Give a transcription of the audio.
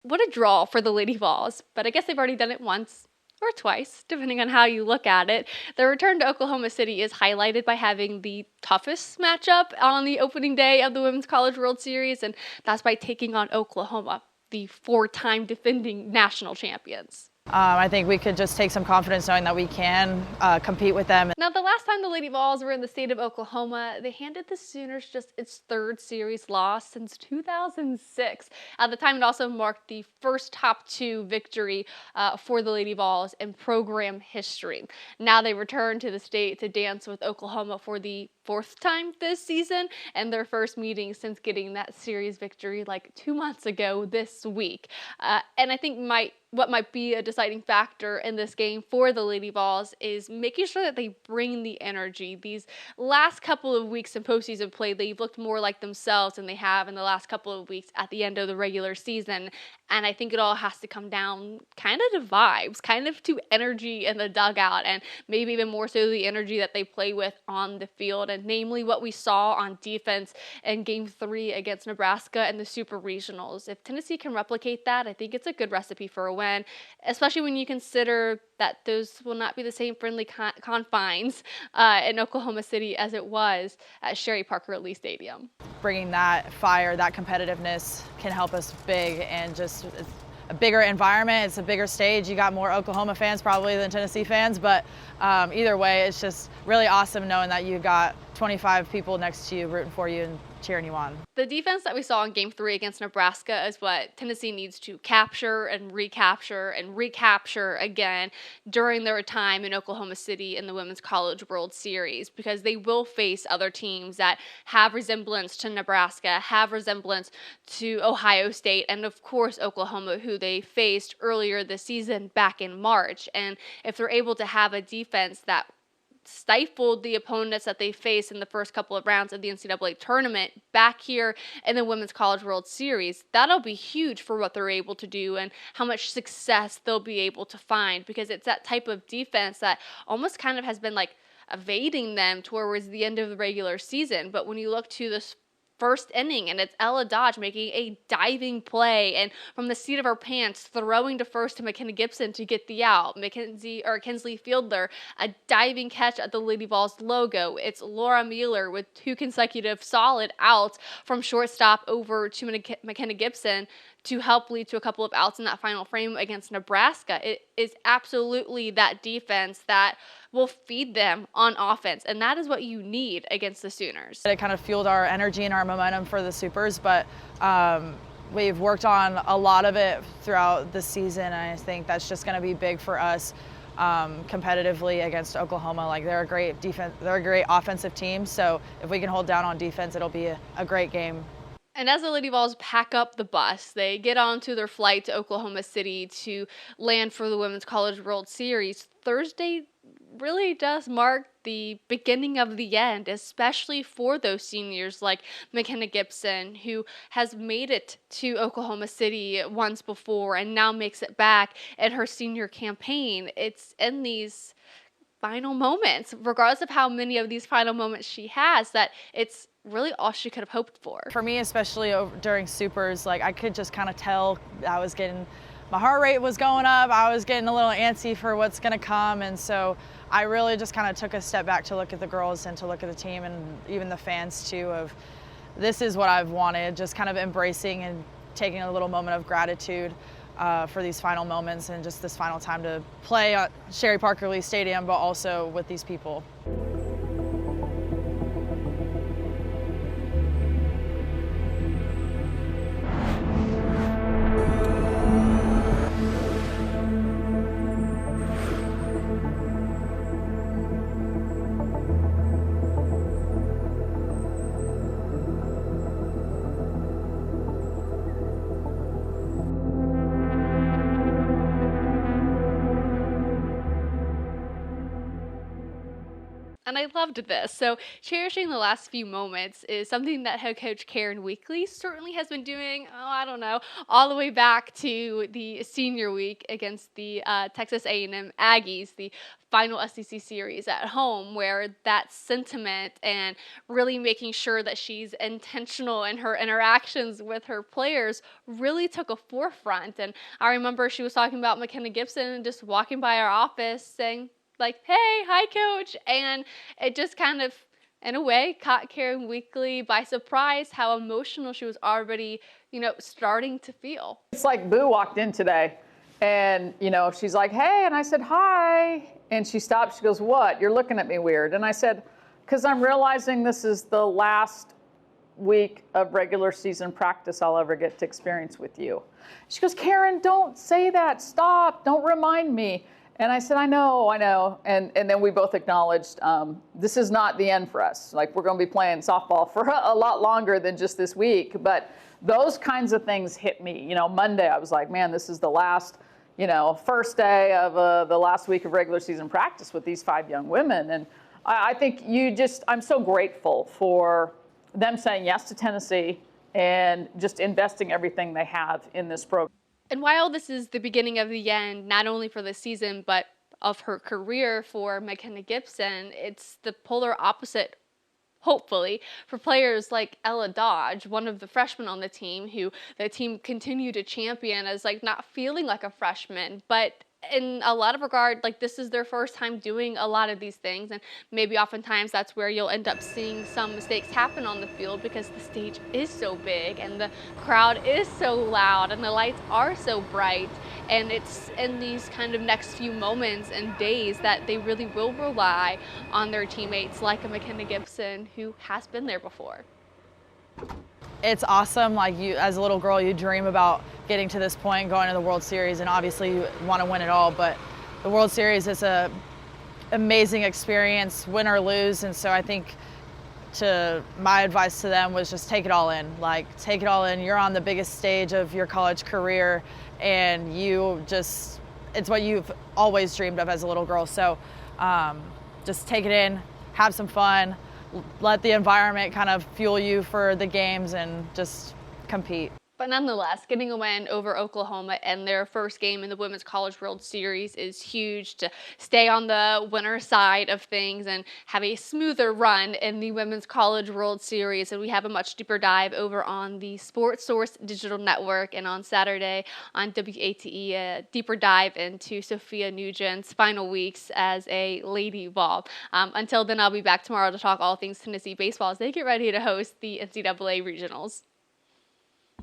what a draw for the Lady Vols, but I guess they've already done it once or twice, depending on how you look at it. Their return to Oklahoma City is highlighted by having the toughest matchup on the opening day of the Women's College World Series, and that's by taking on Oklahoma, the four-time defending national champions. I think we could just take some confidence knowing that we can compete with them. Now, the last time the Lady Vols were in the state of Oklahoma, they handed the Sooners just its third series loss since 2006. At the time, it also marked the first top two victory for the Lady Vols in program history. Now they return to the state to dance with Oklahoma for the fourth time this season, and their first meeting since getting that series victory like 2 months ago this week. And I think what might be a deciding factor in this game for the Lady Vols is making sure that they bring the energy. These last couple of weeks in postseason play, they've looked more like themselves than they have in the last couple of weeks at the end of the regular season. And I think it all has to come down kind of to vibes, kind of to energy in the dugout, and maybe even more so the energy that they play with on the field, and namely what we saw on defense in Game 3 against Nebraska and the Super Regionals. If Tennessee can replicate that, I think it's a good recipe for a win, especially when you consider that those will not be the same friendly confines in Oklahoma City as it was at Sherry Parker Lee Stadium. Bringing that fire, that competitiveness can help us big, and just a bigger environment. It's a bigger stage. You got more Oklahoma fans probably than Tennessee fans, but either way, it's just really awesome knowing that you got 25 people next to you rooting for you and cheering you on. The defense that we saw in Game 3 against Nebraska is what Tennessee needs to capture and recapture again during their time in Oklahoma City in the Women's College World Series, because they will face other teams that have resemblance to Nebraska, have resemblance to Ohio State, and of course Oklahoma, who they faced earlier this season back in March. And if they're able to have a defense that stifled the opponents that they faced in the first couple of rounds of the NCAA tournament back here in the Women's College World Series, that'll be huge for what they're able to do and how much success they'll be able to find, because it's that type of defense that almost kind of has been like evading them towards the end of the regular season. But when you look to this first inning, and it's Ella Dodge making a diving play and from the seat of her pants throwing to first to McKenna Gibson to get the out. Kinsley Fielder, a diving catch at the Lady Vols logo. It's Laura Mueller with 2 consecutive solid outs from shortstop over to McKenna Gibson to help lead to a couple of outs in that final frame against Nebraska. It is absolutely that defense that will feed them on offense, and that is what you need against the Sooners. It kind of fueled our energy and our momentum for the Supers, but we've worked on a lot of it throughout the season, and I think that's just going to be big for us competitively against Oklahoma. Like, they're a great defense, they're a great offensive team, so if we can hold down on defense, it'll be a great game. And as the Lady Vols pack up the bus, they get onto their flight to Oklahoma City to land for the Women's College World Series. Thursday really does mark the beginning of the end, especially for those seniors like McKenna Gibson, who has made it to Oklahoma City once before and now makes it back in her senior campaign. It's in these final moments, regardless of how many of these final moments she has, that it's really all she could have hoped for. For me, especially during Supers, like, I could just kind of tell I was getting, my heart rate was going up, I was getting a little antsy for what's going to come, and so I really just kind of took a step back to look at the girls and to look at the team and even the fans too, of this is what I've wanted, just kind of embracing and taking a little moment of gratitude for these final moments and just this final time to play at Sherry Parker Lee Stadium, but also with these people. And I loved this. So, cherishing the last few moments is something that head coach Karen Weekly certainly has been doing, oh, I don't know, all the way back to the senior week against the Texas A&M Aggies, the final SEC series at home, where that sentiment and really making sure that she's intentional in her interactions with her players really took a forefront. And I remember she was talking about McKenna Gibson and just walking by our office saying, like, hey, hi, coach. And it just kind of, in a way, caught Karen Weekly by surprise how emotional she was already, starting to feel. It's like Boo walked in today and, she's like, hey, and I said, hi. And she stopped. She goes, what? You're looking at me weird. And I said, because I'm realizing this is the last week of regular season practice I'll ever get to experience with you. She goes, Karen, don't say that. Stop. Don't remind me. And I said, I know. And then we both acknowledged this is not the end for us. Like, we're going to be playing softball for a lot longer than just this week. But those kinds of things hit me. Monday, I was like, man, this is the last, first day of the last week of regular season practice with these 5 young women. And I think I'm so grateful for them saying yes to Tennessee and just investing everything they have in this program. And while this is the beginning of the end, not only for this season, but of her career for McKenna Gibson, it's the polar opposite, hopefully, for players like Ella Dodge, one of the freshmen on the team, who the team continued to champion as not feeling like a freshman, but in a lot of regard, this is their first time doing a lot of these things, and maybe oftentimes that's where you'll end up seeing some mistakes happen on the field because the stage is so big and the crowd is so loud and the lights are so bright, and it's in these kind of next few moments and days that they really will rely on their teammates like a McKenna Gibson who has been there before. It's awesome. You, as a little girl, you dream about getting to this point, going to the World Series, and obviously you want to win it all, but the World Series is a amazing experience, win or lose. And so I think my advice to them was just take it all in. Take it all in. You're on the biggest stage of your college career, and it's what you've always dreamed of as a little girl. So just take it in, have some fun, let the environment kind of fuel you for the games, and just compete. But nonetheless, getting a win over Oklahoma in their first game in the Women's College World Series is huge to stay on the winner side of things and have a smoother run in the Women's College World Series. And we have a much deeper dive over on the Sports Source Digital Network, and on Saturday on WATE, a deeper dive into Sophia Nugent's final weeks as a Lady Vol. Until then, I'll be back tomorrow to talk all things Tennessee baseball as they get ready to host the NCAA Regionals.